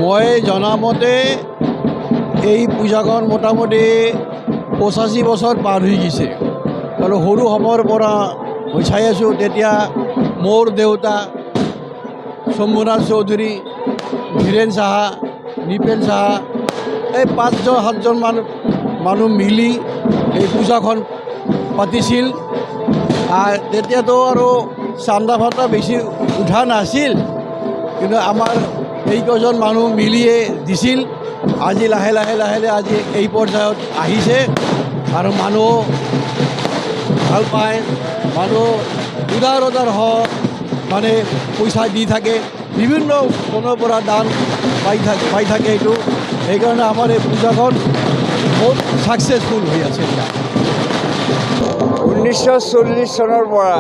মই জনামতে এই পূজাখন মোটামুটি 85 বছৰ পাৰ হৈ গৈছে। আৰু সৰু সময়ৰ পৰা মই চাই আছোঁ। তেতিয়া মোৰ দেউতা শম্ভুনাথ চৌধুৰী, ধীৰেন সাহা, নিপেন সাহা, এই 5-7জন মানুহ মিলি এই পূজাখন পাতিছিল। তেতিয়াতো আৰু চান্দা ফান্দা বেছি উঠা নাছিল, কিন্তু আমাৰ এইকেইজন মানুহ মিলিয়ে দিছিল। আজি লাহে লাহে আজি এই পৰ্যায়ত আহিছে আৰু মানুহ ভাল পায়। মানুহ উদাৰ মানে পইচা দি থাকে, বিভিন্ন কোণৰ পৰা দান পাই থাকে। এইটো সেইকাৰণে আমাৰ এই পূজাখন বহুত ছাকচেছফুল হৈ আছে। 1940 চনৰ পৰা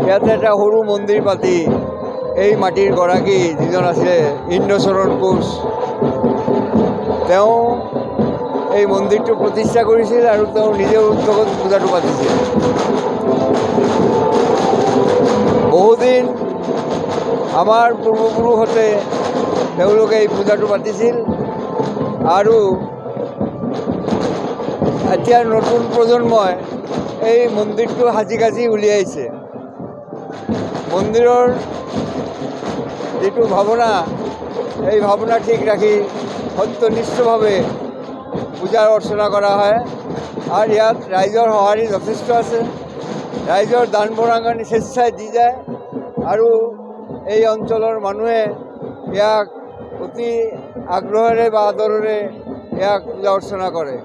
ইয়াতে এটা সৰু মন্দিৰ পাতি এই মাটিৰ গৰাকী যিজন আছিলে ইন্দ্ৰচৰণ কোঁচ, তেওঁ এই মন্দিৰটো প্ৰতিষ্ঠা কৰিছিল আৰু তেওঁ নিজৰ উদ্যোগত পূজাটো পাতিছিল। বহুদিন আমাৰ পূৰ্বপুৰুষতে তেওঁলোকে এই পূজাটো পাতিছিল আৰু এতিয়া নতুন প্ৰজন্মই এই মন্দিৰটো সাজি কাজি উলিয়াইছে। মন্দিৰৰ যিটো ভাৱনা, এই ভাৱনা ঠিক ৰাখি সত্যনিষ্ঠভাৱে পূজা অৰ্চনা কৰা হয়। আৰু ইয়াত ৰাইজৰ সঁহাৰি যথেষ্ট আছে। ৰাইজৰ দান বৰঙণি স্বেচ্ছাই দি যায় আৰু এই অঞ্চলৰ মানুহে ইয়াক অতি আগ্ৰহেৰে বা আদৰেৰে ইয়াক পূজা অৰ্চনা কৰে।